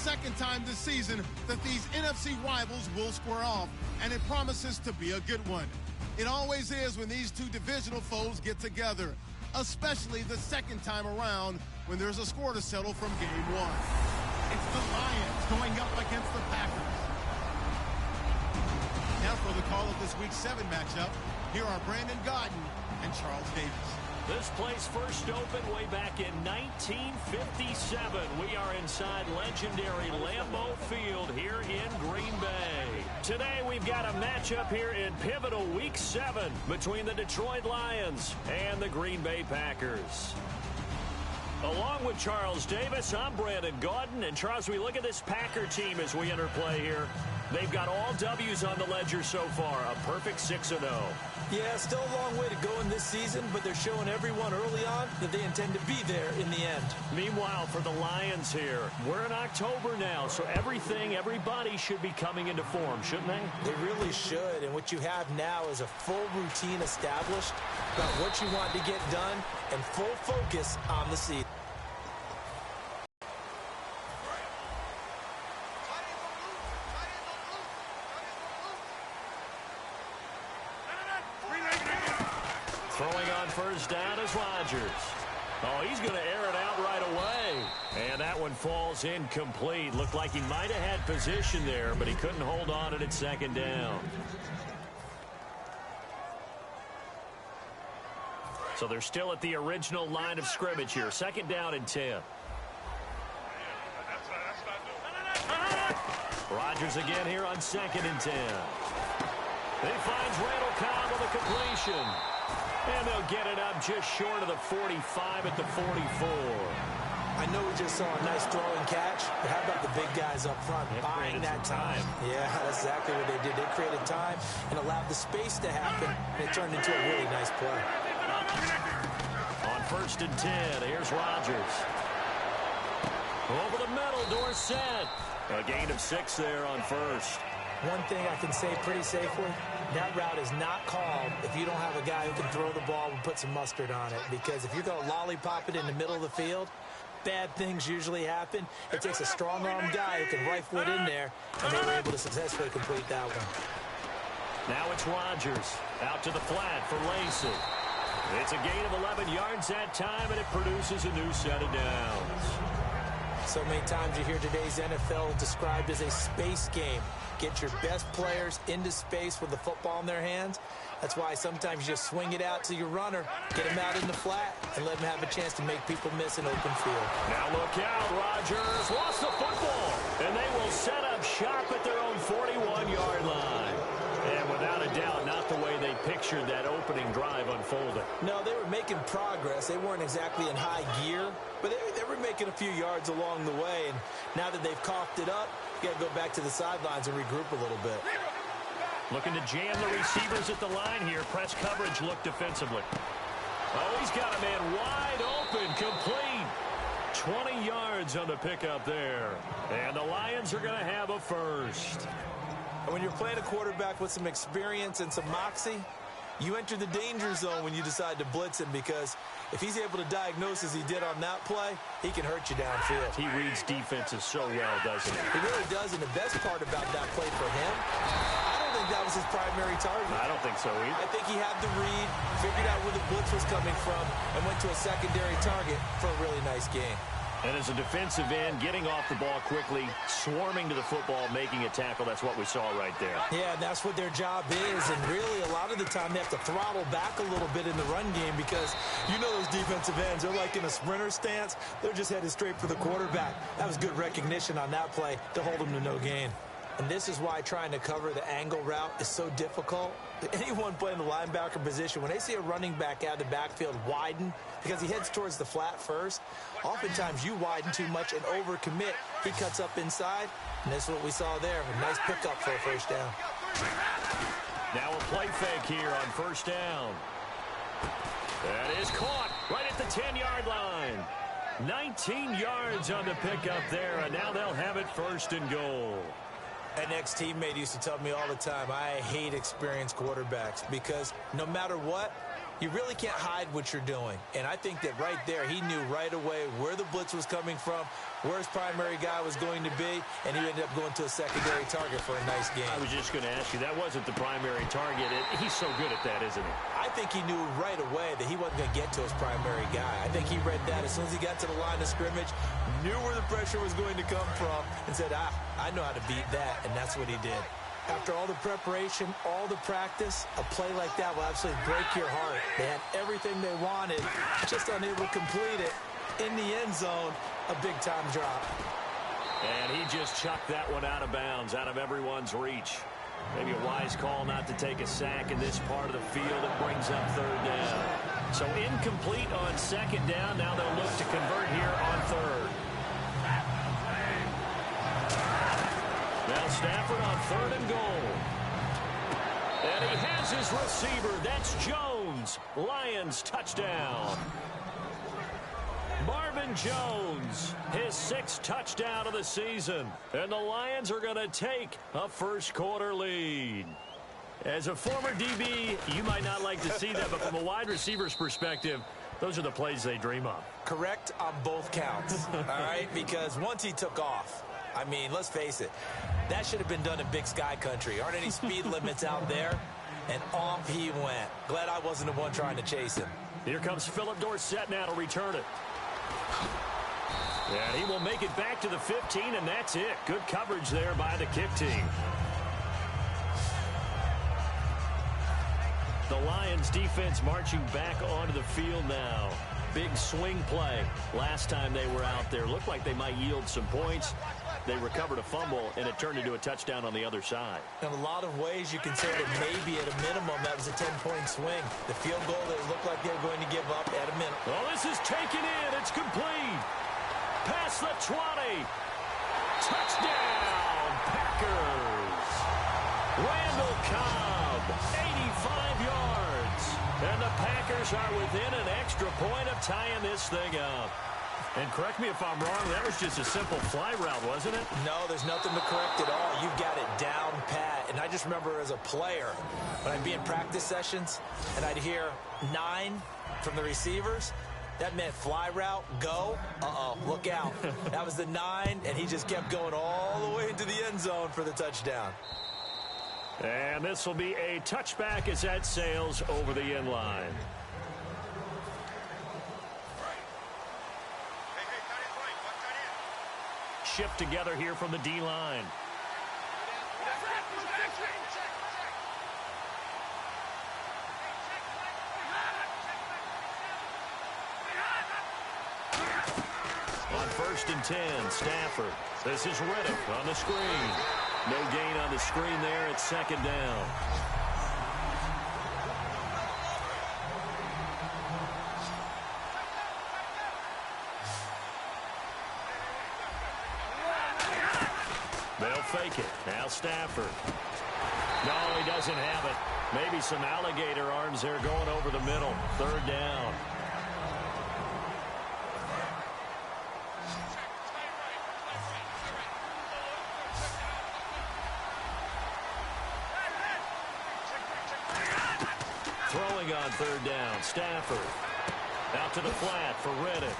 second time this season that these NFC rivals will square off, and it promises to be a good one. It always is when these two divisional foes get together, especially the second time around when there's a score to settle from game one. It's the Lions going up against the Packers. Now for the call of this Week 7 matchup, here are Brandon Gaudin and Charles Davis. This place first opened way back in 1957. We are inside legendary Lambeau Field here in Green Bay. Today we've got a matchup here in pivotal Week 7 between the Detroit Lions and the Green Bay Packers. Along with Charles Davis, I'm Brandon Gaudin. And Charles, we look at this Packer team as we enter play here. They've got all W's on the ledger so far, a perfect 6-0. Yeah, still a long way to go in this season, but they're showing everyone early on that they intend to be there in the end. Meanwhile, for the Lions here, we're in October now, so everybody should be coming into form, shouldn't they? They really should, and what you have now is a full routine established about what you want to get done and full focus on the season. Throwing on first down is Rodgers. Oh, he's going to air it out right away. And that one falls incomplete. Looked like he might have had position there, but he couldn't hold on at second down. So they're still at the original line of scrimmage here. Second down and 10. Rodgers again here on second and 10. He finds Randall Cobb with a completion. And they'll get it up just short of the 45 at the 44. I know we just saw a nice throw and catch, but how about the big guys up front buying that time? Yeah, that's exactly what they did. They created time and allowed the space to happen, and it turned into a really nice play. On first and 10, here's Rodgers. Over the middle, Dorsett. A gain of 6 there on first. One thing I can say pretty safely, that route is not called if you don't have a guy who can throw the ball and put some mustard on it. Because if you're going to lollipop it in the middle of the field, bad things usually happen. It takes a strong-arm guy who can rifle it in there, and they were able to successfully complete that one. Now it's Rodgers out to the flat for Lacey. It's a gain of 11 yards that time, and it produces a new set of downs. So many times you hear today's NFL described as a space game. Get your best players into space with the football in their hands. That's why sometimes you just swing it out to your runner, get him out in the flat, and let him have a chance to make people miss an open field. Now look out, Rodgers lost the football, and they will set up shop at their own 41-yard line. And without a doubt, not the way they pictured that opening drive unfolding. No, they were making progress. They weren't exactly in high gear, but they were making a few yards along the way. And now that they've coughed it up, you got to go back to the sidelines and regroup a little bit. Looking to jam the receivers at the line here. Press coverage look defensively. Oh, he's got a man wide open, complete. 20 yards on the pickup there. And the Lions are going to have a first. And when you're playing a quarterback with some experience and some moxie, you enter the danger zone when you decide to blitz him, because if he's able to diagnose as he did on that play, he can hurt you downfield. He reads defenses so well, doesn't he? He really does, and the best part about that play for him, I don't think that was his primary target. I don't think so either. I think he had the read, figured out where the blitz was coming from, and went to a secondary target for a really nice game. And as a defensive end, getting off the ball quickly, swarming to the football, making a tackle, that's what we saw right there. Yeah, that's what their job is, and really a lot of the time they have to throttle back a little bit in the run game, because you know those defensive ends, they're like in a sprinter stance. They're just headed straight for the quarterback. That was good recognition on that play to hold him to no gain. And this is why trying to cover the angle route is so difficult. Anyone playing the linebacker position, when they see a running back out of the backfield widen, because he heads towards the flat first, oftentimes you widen too much and overcommit. He cuts up inside, and that's what we saw there. A nice pickup for a first down. Now a play fake here on first down. That is caught right at the 10-yard line. 19 yards on the pickup there, and now they'll have it first and goal. An ex-teammate used to tell me all the time, I hate experienced quarterbacks, because no matter what, You really can't hide what you're doing. And I think that right there, he knew right away where the blitz was coming from, where his primary guy was going to be, and he ended up going to a secondary target for a nice game. I was just going to ask you, that wasn't the primary target. He's so good at that, isn't he? I think he knew right away that he wasn't going to get to his primary guy. I think he read that as soon as he got to the line of scrimmage, knew where the pressure was going to come from, and said, I know how to beat that, and that's what he did. After all the preparation, all the practice, a play like that will absolutely break your heart. They had everything they wanted, just unable to complete it. In the end zone, a big-time drop. And he just chucked that one out of bounds, out of everyone's reach. Maybe a wise call not to take a sack in this part of the field. It brings up third down. So incomplete on second down. Now they'll look to convert here on third. Now Stafford on third and goal. And he has his receiver. That's Jones. Lions touchdown. Marvin Jones, his 6th touchdown of the season. And the Lions are going to take a first-quarter lead. As a former DB, you might not like to see that, but from a wide receiver's perspective, those are the plays they dream of. Correct on both counts, all right? Because once he took off, I mean, let's face it, that should have been done in Big Sky country. Aren't any speed limits out there? And off he went. Glad I wasn't the one trying to chase him. Here comes Philip Dorsett now to return it. And he will make it back to the 15, and that's it. Good coverage there by the kick team. The Lions defense marching back onto the field now. Big swing play. Last time they were out there, looked like they might yield some points. They recovered a fumble, and it turned into a touchdown on the other side. In a lot of ways, you can say that maybe at a minimum that was a 10-point swing. The field goal that looked like they were going to give up at a minimum. Oh, this is taken in. It's complete. Past the 20. Touchdown, Packers. Randall Cobb, 85 yards. And the Packers are within an extra point of tying this thing up. And correct me if I'm wrong, that was just a simple fly route, wasn't it? No, there's nothing to correct at all. You've got it down pat. And I just remember as a player, when I'd be in practice sessions, and I'd hear 9 from the receivers, that meant fly route, go. Uh-oh, look out. That was the 9, and he just kept going all the way into the end zone for the touchdown. And this will be a touchback as that sails over the end line. Shift together here from the D-line. On 1st and 10, Stafford. This is Riddick on the screen. No gain on the screen there. It's 2nd down. They'll fake it. Now Stafford. No, he doesn't have it. Maybe some alligator arms there going over the middle. 3rd down. Throwing on 3rd down. Stafford. Out to the flat for Riddick.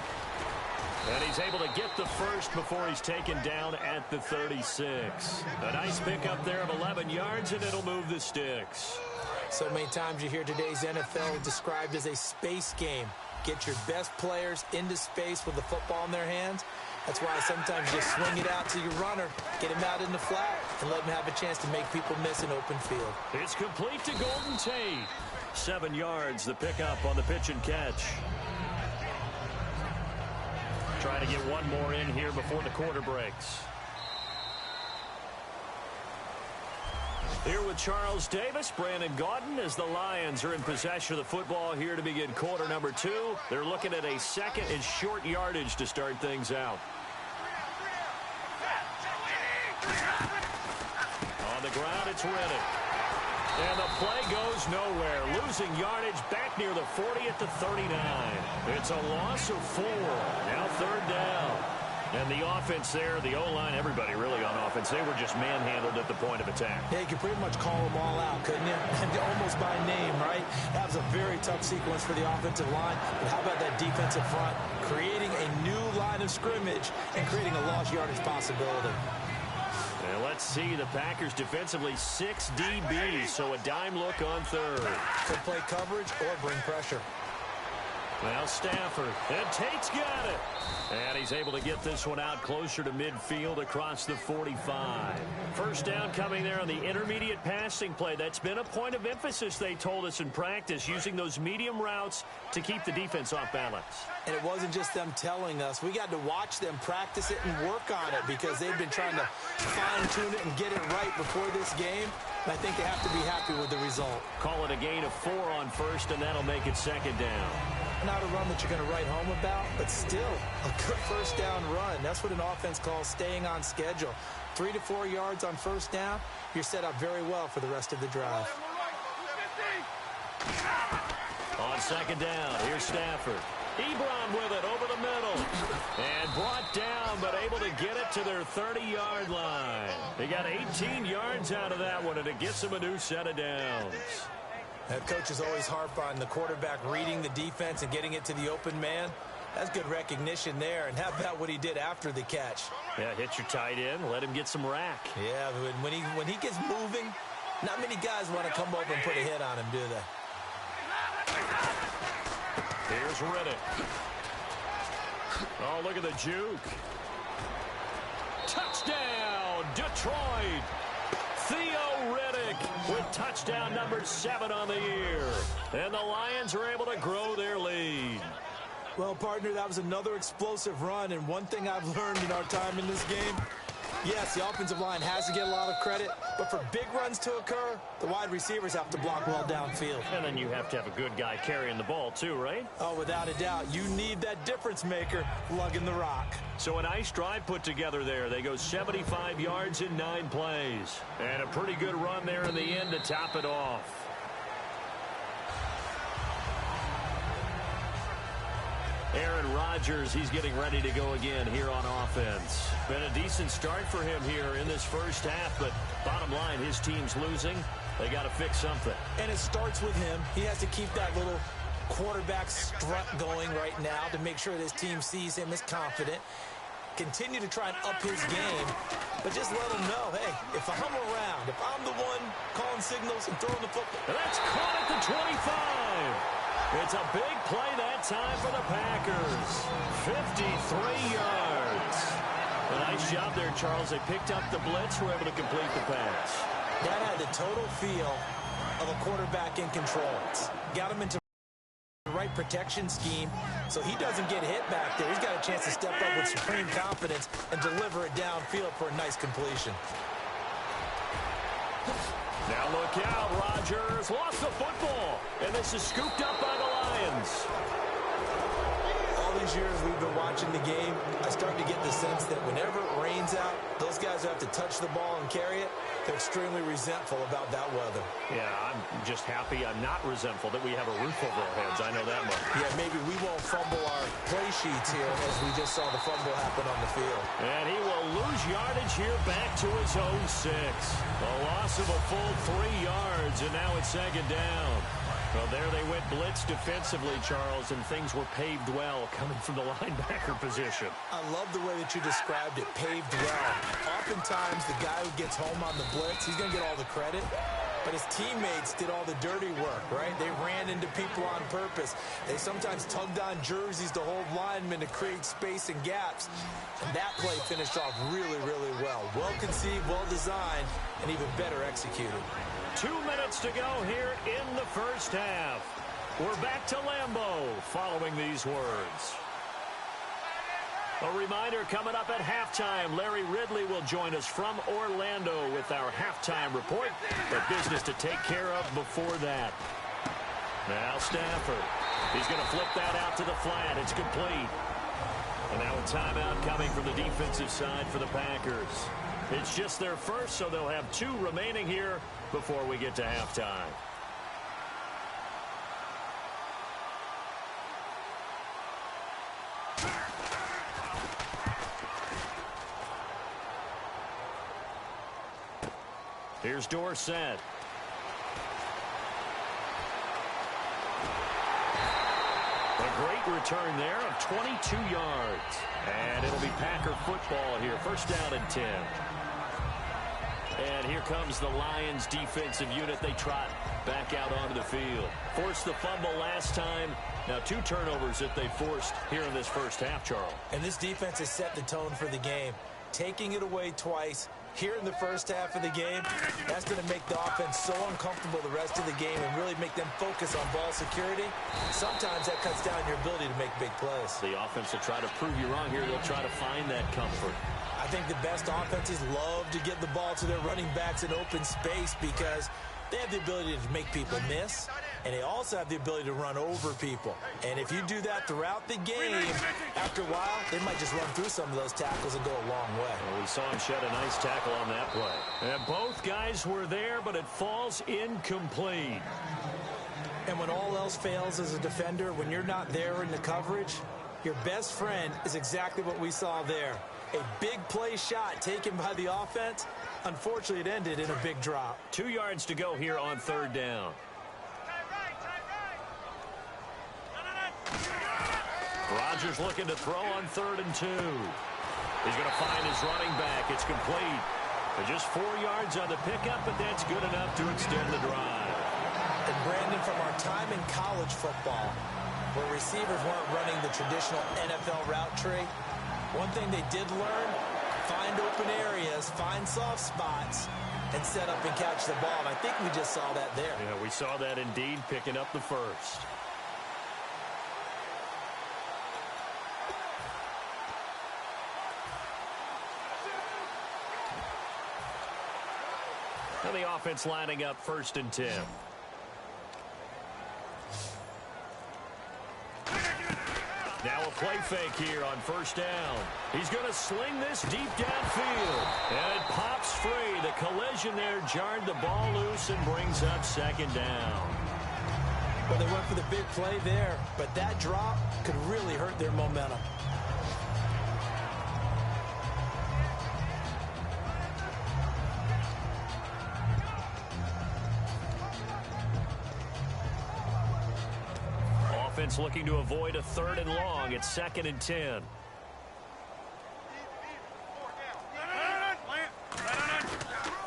And he's able to get the first before he's taken down at the 36. A nice pickup there of 11 yards, and it'll move the sticks. So many times you hear today's NFL described as a space game. Get your best players into space with the football in their hands. That's why sometimes you just swing it out to your runner, get him out in the flat, and let him have a chance to make people miss an open field. It's complete to Golden Tate. 7 yards, the pickup on the pitch and catch. Trying to get one more in here before the quarter breaks. Here with Charles Davis, Brandon Gaudin, as the Lions are in possession of the football here to begin quarter number 2. They're looking at a 2nd and short yardage to start things out. On the ground, it's Riddick. And the play goes nowhere. Losing yardage back near the 40 at the 39. It's a loss of 4. Now 3rd down. And the offense there, the O-line, everybody really on offense, they were just manhandled at the point of attack. Yeah, you could pretty much call them all out, couldn't you? Almost by name, right? That was a very tough sequence for the offensive line. But how about that defensive front? Creating a new line of scrimmage and creating a lost yardage possibility. And let's see, the Packers defensively 6 DBs, so a dime look on third. Could play coverage or bring pressure. Now Stafford, and Tate's got it. And he's able to get this one out closer to midfield across the 45. First down coming there on the intermediate passing play. That's been a point of emphasis, they told us in practice, using those medium routes to keep the defense off balance. And it wasn't just them telling us. We got to watch them practice it and work on it because they've been trying to fine-tune it and get it right before this game. And I think they have to be happy with the result. Call it a gain of 4 on first, and that'll make it second down. Not a run that you're going to write home about, but still a good first down run. That's what an offense calls staying on schedule. 3 to 4 yards on first down, you're set up very well for the rest of the drive. On second down, here's Stafford. Ebron with it over the middle. And brought down, but able to get it to their 30-yard line. They got 18 yards out of that one, and it gets them a new set of downs. Coaches always harp on the quarterback reading the defense and getting it to the open man. That's good recognition there. And how about what he did after the catch? Yeah, hit your tight end, let him get some rack. Yeah, when he gets moving, not many guys want to come over and put a hit on him, do they? Here's Riddick. Oh, look at the juke. Touchdown, Detroit. Theo Riddick with touchdown number 7 on the year. And the Lions are able to grow their lead. Well, partner, that was another explosive run. And one thing I've learned in our time in this game, yes, the offensive line has to get a lot of credit, but for big runs to occur, the wide receivers have to block well downfield. And then you have to have a good guy carrying the ball too, right? Oh, without a doubt. You need that difference maker lugging the rock. So a nice drive put together there. They go 75 yards in 9 plays. And a pretty good run there in the end to top it off. Aaron Rodgers, he's getting ready to go again here on offense. Been a decent start for him here in this first half, but bottom line, his team's losing. They got to fix something. And it starts with him. He has to keep that little quarterback strut going right now to make sure this team sees him as confident. Continue to try and up his game, but just let him know, hey, if I'm around, if I'm the one calling signals and throwing the football. And that's caught at the 25. It's a big play that time for the Packers. 53 yards. A nice job there, Charles. They picked up the blitz, were able to complete the pass. That had the total feel of a quarterback in control. Got him into the right protection scheme so he doesn't get hit back there. He's got a chance to step up with supreme confidence and deliver it downfield for a nice completion. Now look out, Rodgers lost the football, and this is scooped up by the Lions. All these years we've been watching the game, I start to get the sense that whenever it rains out, those guys who have to touch the ball and carry it, they're extremely resentful about that weather. Yeah, I'm just happy I'm not resentful that we have a roof over our heads. I know that much. Yeah, maybe we won't fumble our play sheets here as we just saw the fumble happen on the field. And he will lose yardage here back to his own 6. A loss of a full 3 yards, and now it's second down. Well, there they went blitz defensively, Charles, and things were paved well coming from the linebacker position. I love the way that you described it, paved well. Oftentimes, the guy who gets home on the blitz, he's going to get all the credit, but his teammates did all the dirty work, right? They ran into people on purpose. They sometimes tugged on jerseys to hold linemen to create space and gaps, and that play finished off really, really well. Well conceived, well designed, and even better executed. 2 minutes to go here in the first half. We're back to Lambeau following these words. A reminder coming up at halftime, Larry Ridley will join us from Orlando with our halftime report, but business to take care of before that. Now Stafford. He's going to flip that out to the flat. It's complete. And now a timeout coming from the defensive side for the Packers. It's just their first, so they'll have 2 remaining here before we get to halftime. Here's Dorsett. A great return there of 22 yards. And it'll be Packer football here. First down and 10. And here comes the Lions defensive unit. They trot back out onto the field. Forced the fumble last time. Now 2 turnovers that they forced here in this first half, Charles. And this defense has set the tone for the game. Taking it away twice here in the first half of the game, that's going to make the offense so uncomfortable the rest of the game and really make them focus on ball security. Sometimes that cuts down your ability to make big plays. The offense will try to prove you wrong here. They'll try to find that comfort. I think the best offenses love to get the ball to their running backs in open space because they have the ability to make people miss, and they also have the ability to run over people. And if you do that throughout the game, after a while, they might just run through some of those tackles and go a long way. Well, we saw him shed a nice tackle on that play. And both guys were there, but it falls incomplete. And when all else fails as a defender, when you're not there in the coverage, your best friend is exactly what we saw there. A big play shot taken by the offense. Unfortunately, it ended in a big drop. 2 yards to go here on third down. Rodgers looking to throw on 3rd and 2. He's going to find his running back. It's complete. Just 4 yards on the pickup, but that's good enough to extend the drive. And Brandon, from our time in college football, where receivers weren't running the traditional NFL route tree, one thing they did learn, find open areas, find soft spots, and set up and catch the ball. And I think we just saw that there. Yeah, we saw that indeed, picking up the first. Now the offense lining up 1st and 10. Now a play fake here on 1st down. He's going to sling this deep downfield. And it pops free. The collision there jarred the ball loose and brings up 2nd down. Well, they went for the big play there, but that drop could really hurt their momentum. Offense looking to avoid a 3rd and long. It's 2nd and 10.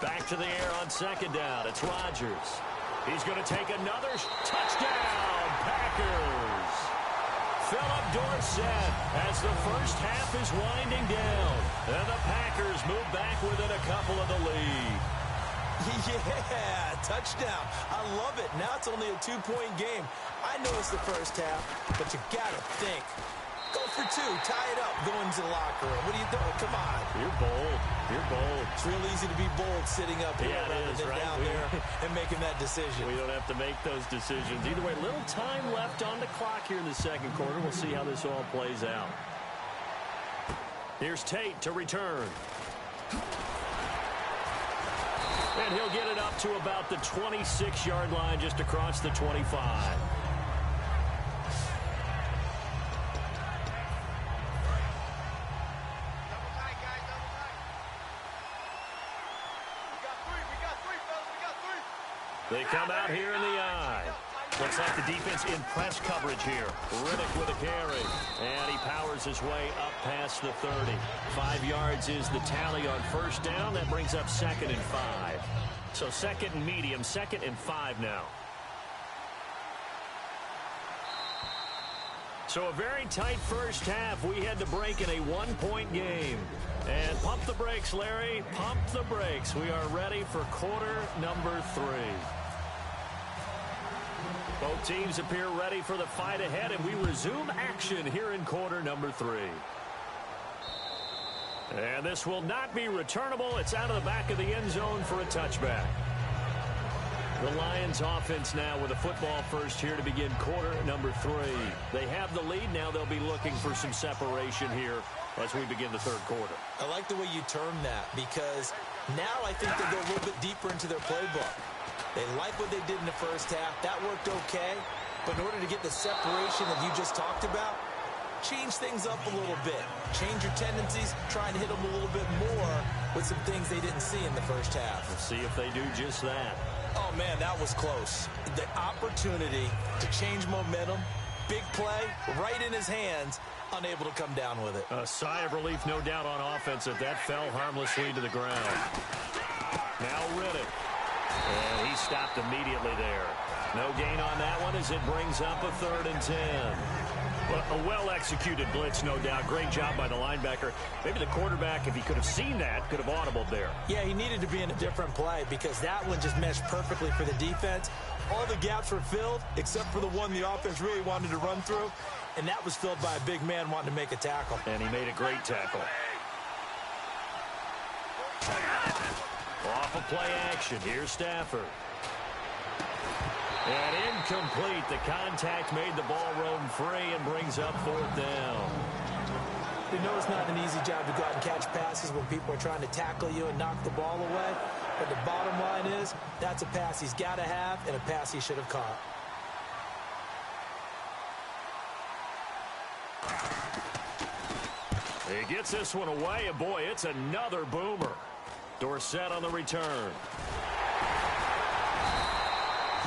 Back to the air on 2nd down. It's Rodgers. He's going to take another touchdown. Packers. Philip Dorsett as the first half is winding down. And the Packers move back within a couple of the lead. Yeah, touchdown. I love it. Now it's only a 2-point game. I know it's the first half, but you got to think. Go for 2. Tie it up. Go into the locker room. What are you doing? Come on. You're bold. You're bold. It's real easy to be bold sitting up here rather than right? down there and making that decision. We don't have to make those decisions. Either way, little time left on the clock here in the 2nd quarter. We'll see how this all plays out. Here's Tate to return. And he'll get it up to about the 26-yard line, just across the 25. They come out here in the eye. Looks like the defense in press coverage here. Riddick with a carry. And he powers his way up past the 30. 5 yards is the tally on 1st down. That brings up 2nd and 5. So 2nd and medium, 2nd and 5 now. So a very tight first half. We had to break in a 1-point game. And pump the brakes, Larry. Pump the brakes. We are ready for quarter number 3. Both teams appear ready for the fight ahead, and we resume action here in quarter number 3. And this will not be returnable. It's out of the back of the end zone for a touchback. The Lions offense now with a football first here to begin quarter number 3. They have the lead. Now they'll be looking for some separation here as we begin the 3rd quarter. I like the way you term that because now I think they go a little bit deeper into their playbook. They like what they did in the first half. That worked okay. But in order to get the separation that you just talked about, change things up a little bit. Change your tendencies. Try and hit them a little bit more with some things they didn't see in the first half. We'll see if they do just that. Oh, man, that was close. The opportunity to change momentum, big play, right in his hands, unable to come down with it. A sigh of relief, no doubt, on offense that fell harmlessly to the ground. Now Riddick. And he stopped immediately there. No gain on that one as it brings up a 3rd and 10. Well, a well-executed blitz, no doubt. Great job by the linebacker. Maybe the quarterback, if he could have seen that, could have audibled there. Yeah, he needed to be in a different play because that one just meshed perfectly for the defense. All the gaps were filled except for the one the offense really wanted to run through, and that was filled by a big man wanting to make a tackle. And he made a great tackle. Off of play action. Here's Stafford. And incomplete. The contact made the ball roam free and brings up 4th down. We know it's not an easy job to go out and catch passes when people are trying to tackle you and knock the ball away. But the bottom line is, that's a pass he's got to have and a pass he should have caught. He gets this one away, and boy, it's another boomer. Dorsett on the return.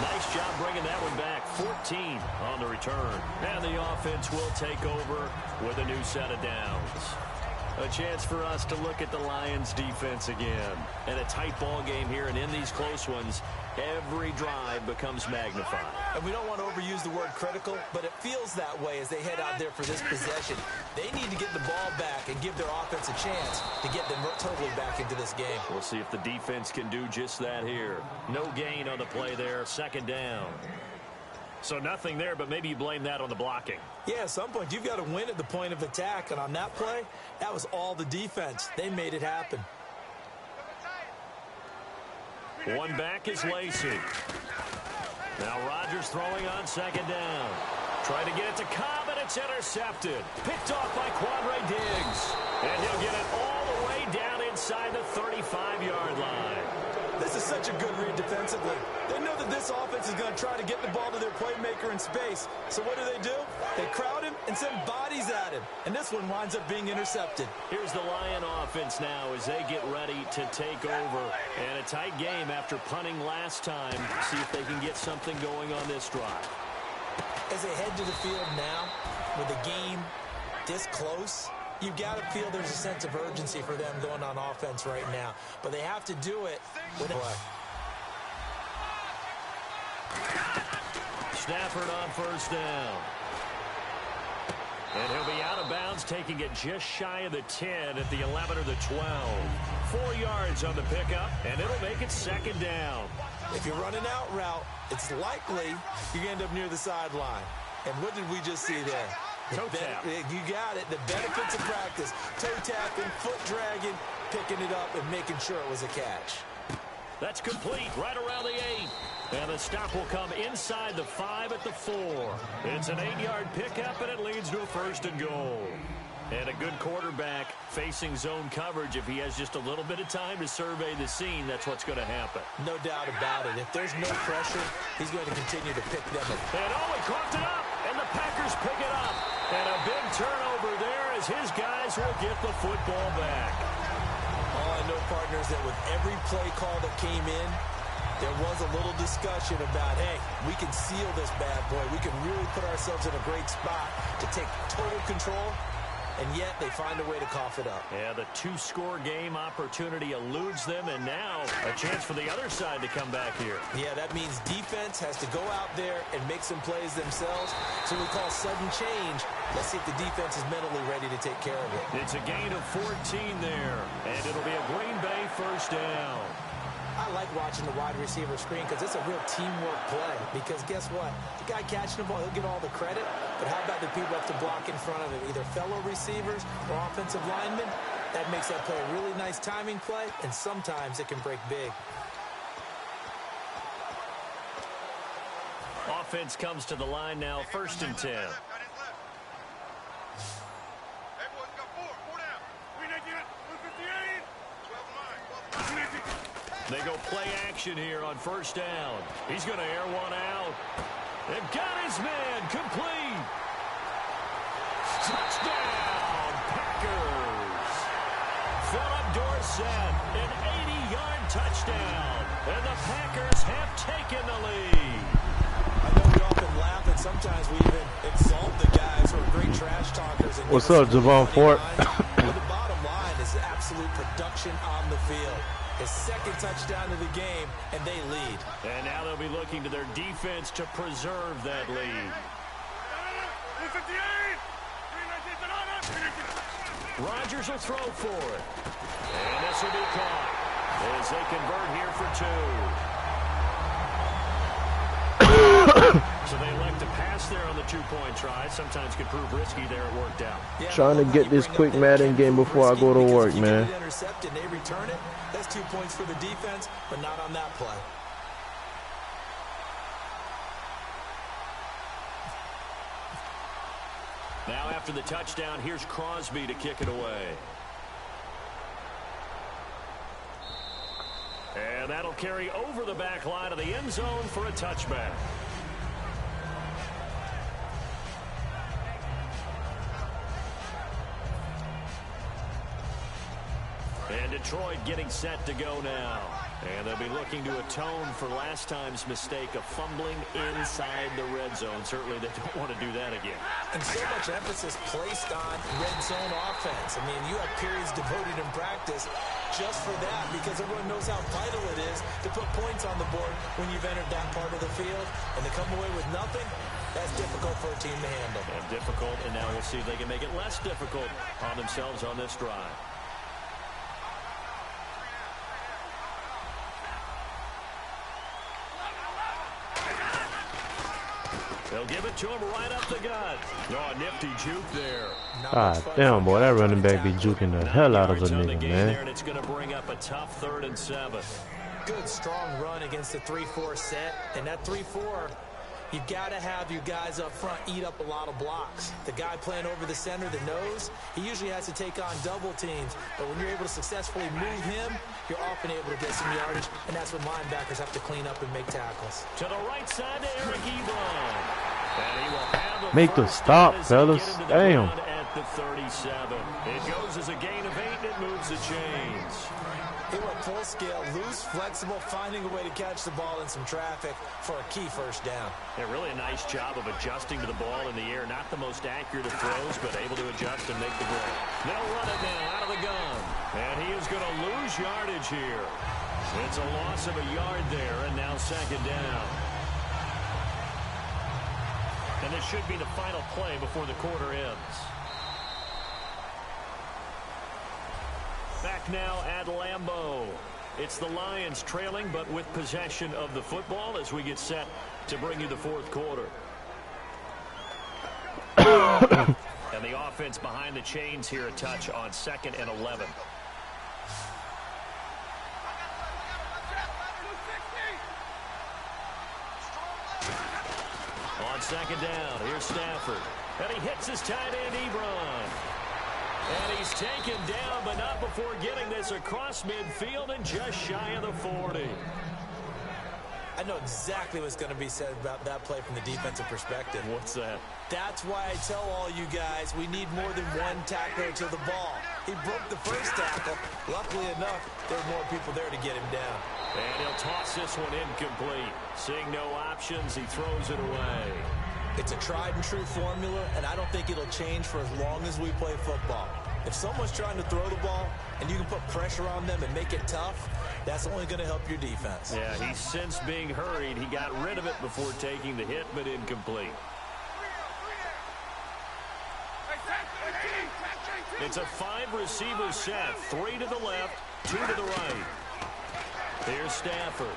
Nice job bringing that one back. 14 on the return. And the offense will take over with a new set of downs. A chance for us to look at the Lions defense again. And a tight ball game here, and in these close ones, every drive becomes magnified. And we don't want to overuse the word critical, but it feels that way as they head out there for this possession. They need to get the ball back and give their offense a chance to get them totally back into this game. We'll see if the defense can do just that here. No gain on the play there, 2nd down. So nothing there, but maybe you blame that on the blocking. Yeah, at some point you've got to win at the point of attack, and on that play, that was all the defense. They made it happen. One back is Lacey. Now Rodgers throwing on 2nd down. Trying to get it to Cobb, and it's intercepted. Picked off by Quandre Diggs. And he'll get it all the way down inside the 35-yard line. This is such a good read defensively. They know that this offense is going to try to get the ball to their playmaker in space. So what do? They crowd him and send bodies at him. And this one winds up being intercepted. Here's the Lion offense now as they get ready to take over. And a tight game after punting last time. See if they can get something going on this drive. As they head to the field now, with the game this close, you've got to feel there's a sense of urgency for them going on offense right now. But they have to do it with a play. Stafford on 1st down. And he'll be out of bounds, taking it just shy of the 10 at the 11 or the 12. 4 yards on the pickup, and it'll make it 2nd down. If you're running out route, it's likely you end up near the sideline. And what did we just see there? Toe tap. You got it. The benefits of practice. Toe tapping, foot dragging, picking it up, and making sure it was a catch. That's complete right around the 8. And the stop will come inside the 5 at the 4. It's an 8-yard pickup, and it leads to a 1st and goal. And a good quarterback facing zone coverage. If he has just a little bit of time to survey the scene, that's what's going to happen. No doubt about it. If there's no pressure, he's going to continue to pick them up. And he caught it up, and the Packers pick it up. And a big turnover there as his guys will get the football back. I know, partners, that with every play call that came in, there was a little discussion about, hey, we can seal this bad boy. We can really put ourselves in a great spot to take total control, and yet they find a way to cough it up. Yeah, the 2-score game opportunity eludes them, and now a chance for the other side to come back here. Yeah, that means defense has to go out there and make some plays themselves. So we call sudden change. Let's see if the defense is mentally ready to take care of it. It's a gain of 14 there, and it'll be a Green Bay 1st down. I like watching the wide receiver screen because it's a real teamwork play. Because guess what? The guy catching the ball, he'll get all the credit. But how about the people have to block in front of him, either fellow receivers or offensive linemen? That makes that play a really nice timing play, and sometimes it can break big. Offense comes to the line now, 1st and 10. They go play action here on 1st down. He's going to air one out. They've got his man complete. Touchdown, Packers. Philip Dorsett set. An 80-yard touchdown. And the Packers have taken the lead. I know we often laugh, and sometimes we even exalt the guys who are great trash talkers. And what's up, Javon Ford? But the bottom line is absolute production on the field. His second touchdown of the game, and they lead. And now they'll be looking to their defense to preserve that lead. Rodgers will throw for it. And this will be caught as they convert here for 2. So they elect to pass there on the 2-point try. Sometimes could prove risky there. It worked out. Yeah, trying to get this quick Madden game before I go to work, man. Intercept and they return it. That's 2 points for the defense, but not on that play. Now after the touchdown, here's Crosby to kick it away. And that'll carry over the back line of the end zone for a touchback. And Detroit getting set to go now. And they'll be looking to atone for last time's mistake of fumbling inside the red zone. Certainly they don't want to do that again. And so much emphasis placed on red zone offense. I mean, you have periods devoted in practice just for that because everyone knows how vital it is to put points on the board when you've entered that part of the field. And to come away with nothing, that's difficult for a team to handle. And difficult, and now we'll see if they can make it less difficult on themselves on this drive. They'll give it to him right up the gut. Oh, a nifty juke there. God damn, boy, that running back be juking the hell out of a nigga, man. And it's going to bring up a tough 3rd and 7. Good, strong run against the 3-4 set. And that 3-4, you've got to have your guys up front eat up a lot of blocks. The guy playing over the center, the nose, he usually has to take on double teams. But when you're able to successfully move him, you're often able to get some yardage. And that's when linebackers have to clean up and make tackles. To the right side to Eric Ebron. And he will have Make the stop, fellas. Damn. At the 37. It goes as a gain of 8, and it moves the chains. They went full scale, loose, flexible, finding a way to catch the ball in some traffic for a key first down. Yeah, really a nice job of adjusting to the ball in the air. Not the most accurate of throws, but able to adjust and make the grab. They'll run it now out of the gun. And he is going to lose yardage here. It's a loss of a yard there, and now 2nd down. And this should be the final play before the quarter ends. Back now at Lambeau. It's the Lions trailing, but with possession of the football as we get set to bring you the 4th quarter. And the offense behind the chains here a touch on 2nd and 11. On 2nd down, here's Stafford. And he hits his tight end, Ebron. And he's taken down, but not before getting this across midfield and just shy of the 40. I know exactly what's going to be said about that play from the defensive perspective. What's that? That's why I tell all you guys we need more than one tackler to the ball. He broke the first tackle. Luckily enough, there were more people there to get him down. And he'll toss this one incomplete. Seeing no options, he throws it away. It's a tried and true formula, and I don't think it'll change for as long as we play football. If someone's trying to throw the ball and you can put pressure on them and make it tough, that's only going to help your defense. Yeah, he's since being hurried. He got rid of it before taking the hit, but incomplete. It's a 5-receiver set. 3 to the left, 2 to the right. Here's Stafford.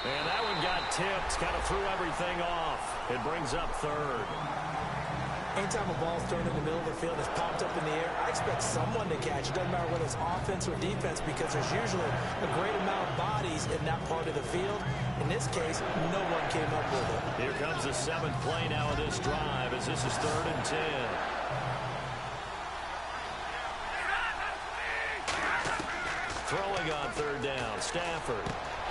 And that one got tipped. Kind of threw everything off. It brings up 3rd. Anytime a ball's thrown in the middle of the field, it's popped up in the air, I expect someone to catch. It doesn't matter whether it's offense or defense because there's usually a great amount of bodies in that part of the field. In this case, no one came up with it. Here comes the 7th play now of this drive as this is 3rd and 10. Throwing on 3rd down, Stafford.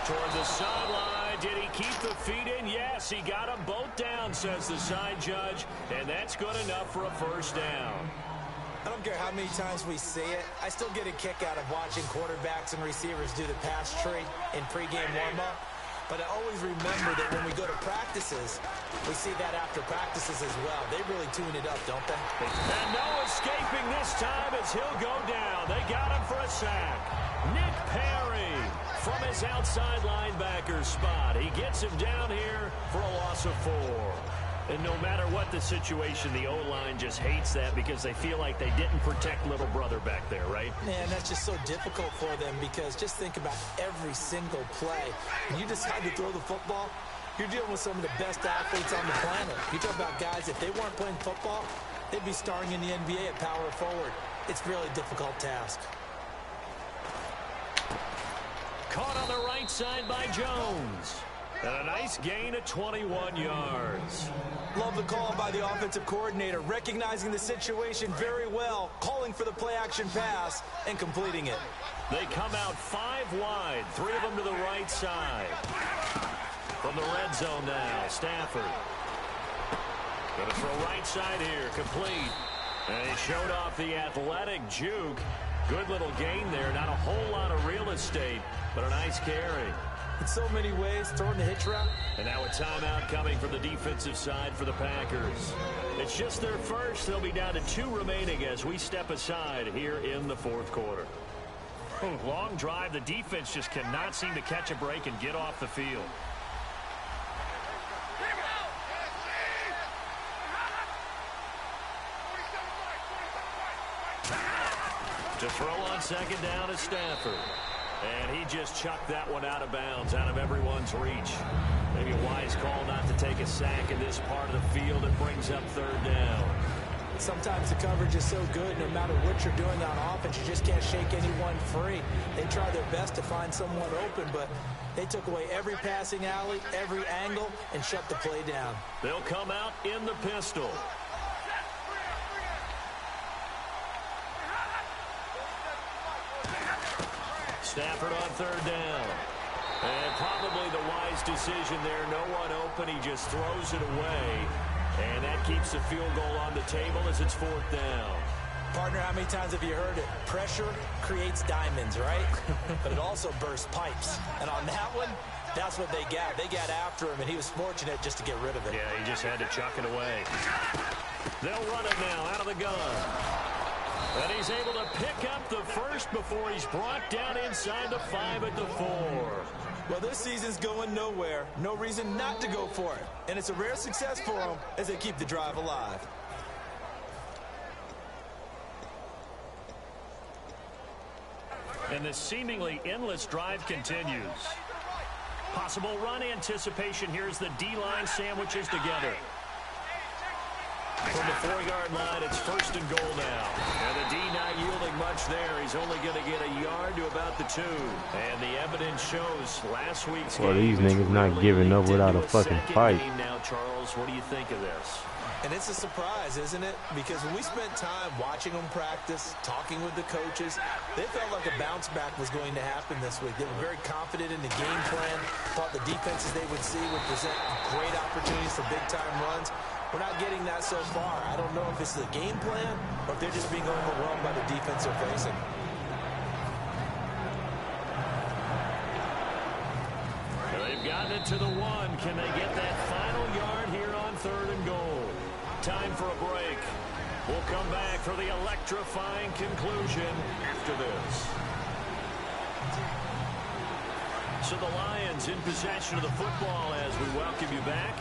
Toward the sideline. Did he keep the feet in? Yes, he got them both down, says the side judge. And that's good enough for a 1st down. I don't care how many times we see it. I still get a kick out of watching quarterbacks and receivers do the pass tree in pregame warm-up. But I always remember that when we go to practices, we see that after practices as well. They really tune it up, don't they? And no escaping this time as he'll go down. They got him for a sack. Nick Perry from his outside linebacker spot. He gets him down here for a loss of 4. And no matter what the situation, the O-line just hates that because they feel like they didn't protect little brother back there, right? Man, that's just so difficult for them because just think about every single play. When you decide to throw the football, you're dealing with some of the best athletes on the planet. You talk about guys, if they weren't playing football, they'd be starring in the NBA at power forward. It's a really difficult task. Caught on the right side by Jones. And a nice gain of 21 yards. Love the call by the offensive coordinator, recognizing the situation very well, calling for the play-action pass, and completing it. They come out 5 wide, 3 of them to the right side. From the red zone now, Stafford. Going to throw right side here, complete. And he showed off the athletic juke. Good little gain there, not a whole lot of real estate, but a nice carry. In so many ways, throwing the hitch route. And now a timeout coming from the defensive side for the Packers. It's just their first. They'll be down to 2 remaining as we step aside here in the 4th quarter. Long drive. The defense just cannot seem to catch a break and get off the field. To throw on second down is Stafford. And he just chucked that one out of bounds, out of everyone's reach. Maybe a wise call not to take a sack in this part of the field. It brings up 3rd down. Sometimes the coverage is so good, no matter what you're doing on offense, you just can't shake anyone free. They try their best to find someone open, but they took away every passing alley, every angle, and shut the play down. They'll come out in the pistol. Stafford on 3rd down. And probably the wise decision there. No one open. He just throws it away. And that keeps the field goal on the table as it's 4th down. Partner, how many times have you heard it? Pressure creates diamonds, right? But it also bursts pipes. And on that one, that's what they got. They got after him, and he was fortunate just to get rid of it. Yeah, he just had to chuck it away. They'll run it now out of the gun. And he's able to pick up the first before he's brought down inside the 5 at the 4. Well, this season's going nowhere. No reason not to go for it. And it's a rare success for them as they keep the drive alive. And the seemingly endless drive continues. Possible run anticipation. Here's the D-line sandwiches together. From the 4-yard line, it's 1st and goal now. And the D not yielding much there. He's only going to get a yard to about the 2. And the evidence shows last week's well, these niggas not giving up without a fucking fight. Now, Charles, what do you think of this? And it's a surprise, isn't it? Because when we spent time watching them practice, talking with the coaches, they felt like a bounce back was going to happen this week. They were very confident in the game plan, thought the defenses they would see would present great opportunities for big-time runs. We're not getting that so far. I don't know if it's the game plan or if they're just being overwhelmed by the defense they're facing. They've gotten it to the 1. Can they get that final yard here on 3rd and goal? Time for a break. We'll come back for the electrifying conclusion after this. So the Lions in possession of the football as we welcome you back.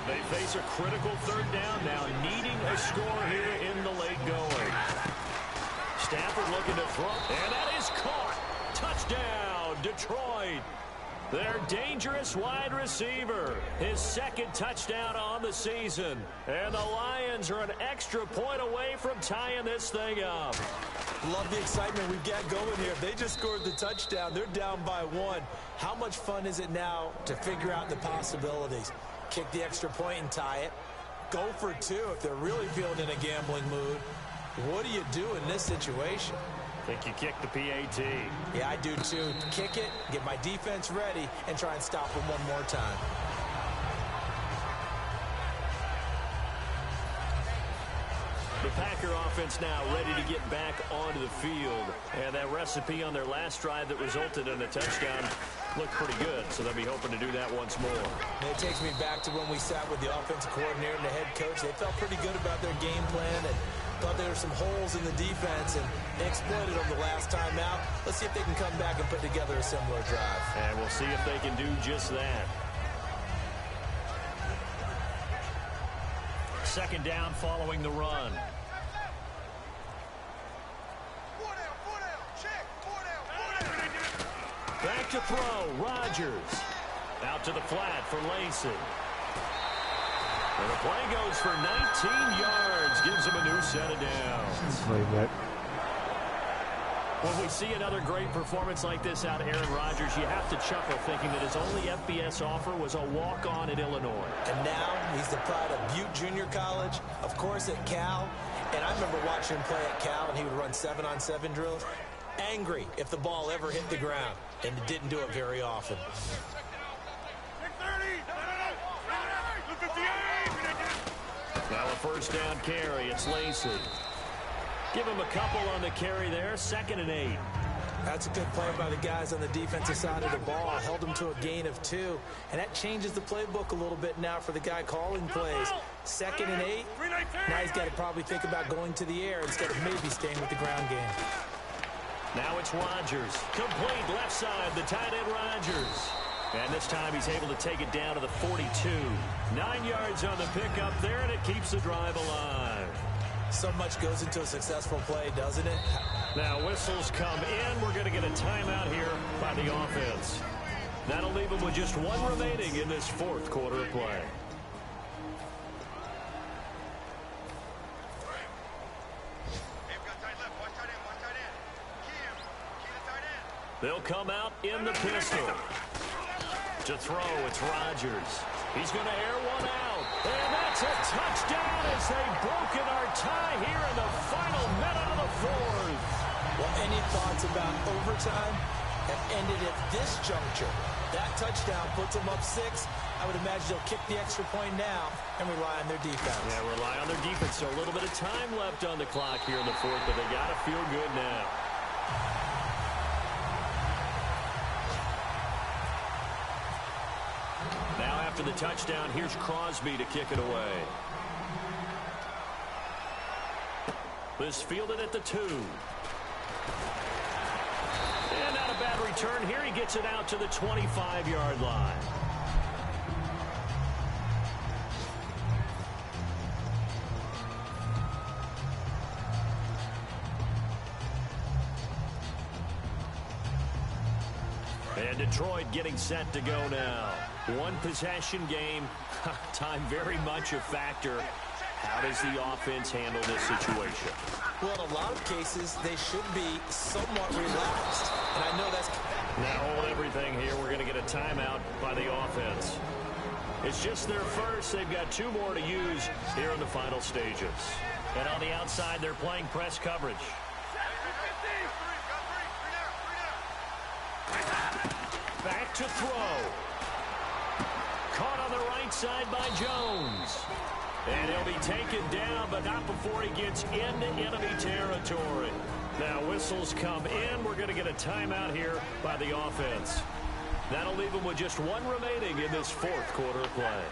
They face a critical 3rd down now, needing a score here in the late going. Stafford looking to throw, and that is caught. Touchdown, Detroit. Their dangerous wide receiver, his 2nd touchdown on the season. And the Lions are an extra point away from tying this thing up. Love the excitement we've got going here. They just scored the touchdown. They're down by 1. How much fun is it now to figure out the possibilities? Kick the extra point and tie it. Go for 2 if they're really feeling in a gambling mood. What do you do in this situation? I think you kick the PAT. Yeah, I do too. Kick it, get my defense ready, and try and stop them one more time. The Packer offense now ready to get back onto the field. And that recipe on their last drive that resulted in a touchdown looked pretty good, so they'll be hoping to do that once more. And it takes me back to when we sat with the offensive coordinator and the head coach. They felt pretty good about their game plan and thought there were some holes in the defense, and they exploited them the last time out. Let's see if they can come back and put together a similar drive. And we'll see if they can do just that. Second down following the run. Back to throw, Rodgers. Out to the flat for Lacey. And the play goes for 19 yards. Gives him a new set of downs. When we see another great performance like this out of Aaron Rodgers, you have to chuckle thinking that his only FBS offer was a walk-on at Illinois. And now he's the pride of Butte Junior College, of course at Cal. And I remember watching him play at Cal, and he would run 7-on-7 drills. Angry if the ball ever hit the ground, and didn't do it very often. Now a first down carry. It's Lacey. Give him a couple on the carry there. 2nd and 8. That's a good play by the guys on the defensive side of the ball. Held him to a gain of 2. And that changes the playbook a little bit now for the guy calling plays. 2nd and 8. Now he's got to probably think about going to the air instead of maybe staying with the ground game. Now it's Rodgers. Complete left side, the tight end Rodgers. And this time he's able to take it down to the 42. 9 yards on the pickup there, and it keeps the drive alive. So much goes into a successful play, doesn't it? Now whistles come in. We're going to get a timeout here by the offense. That'll leave them with just one remaining in this 4th quarter of play. They'll come out in the pistol. To throw, it's Rodgers. He's going to air one out. And that's a touchdown as they've broken our tie here in the final minute of the 4th. Well, any thoughts about overtime have ended at this juncture. That touchdown puts them up 6. I would imagine they'll kick the extra point now and rely on their defense. Yeah, rely on their defense. So a little bit of time left on the clock here in the 4th, but they got to feel good now. Now after the touchdown, here's Crosby to kick it away. This fielded at the 2. And not a bad return here. He gets it out to the 25-yard line. And Detroit getting set to go now. One possession game. Time very much a factor. How does the offense handle this situation? Well, in a lot of cases, they should be somewhat relaxed. And I know that's... Now hold everything here. We're going to get a timeout by the offense. It's just their first. They've got 2 more to use here in the final stages. And on the outside, they're playing press coverage. Back to throw. Caught on the right side by Jones. And he'll be taken down, but not before he gets into enemy territory. Now whistles come in. We're going to get a timeout here by the offense. That'll leave them with just 1 remaining in this 4th quarter of play.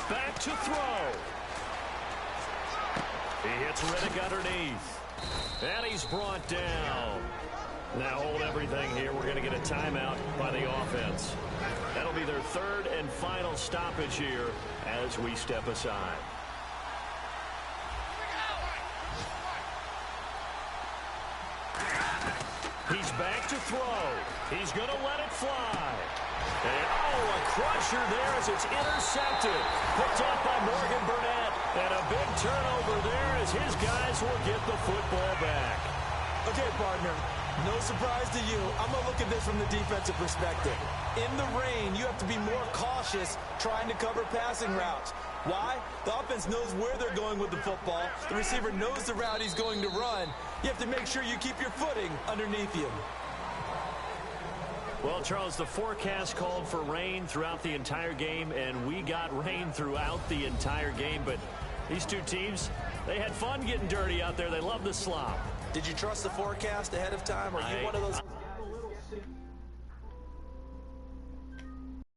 Back to throw. He hits Riddick underneath. And he's brought down. Now hold everything here. We're going to get a timeout by the offense. That'll be their 3rd and final stoppage here as we step aside. He's back to throw. He's going to let it fly. And, a crusher there as it's intercepted. Picked up by Morgan Burnett. And a big turnover there as his guys will get the football back. Okay, partner, no surprise to you. I'm going to look at this from the defensive perspective. In the rain, you have to be more cautious trying to cover passing routes. Why? The offense knows where they're going with the football. The receiver knows the route he's going to run. You have to make sure you keep your footing underneath you. Well, Charles, the forecast called for rain throughout the entire game, and we got rain throughout the entire game. But these two teams, they had fun getting dirty out there. They love the slop. Did you trust the forecast ahead of time? Are you one of those?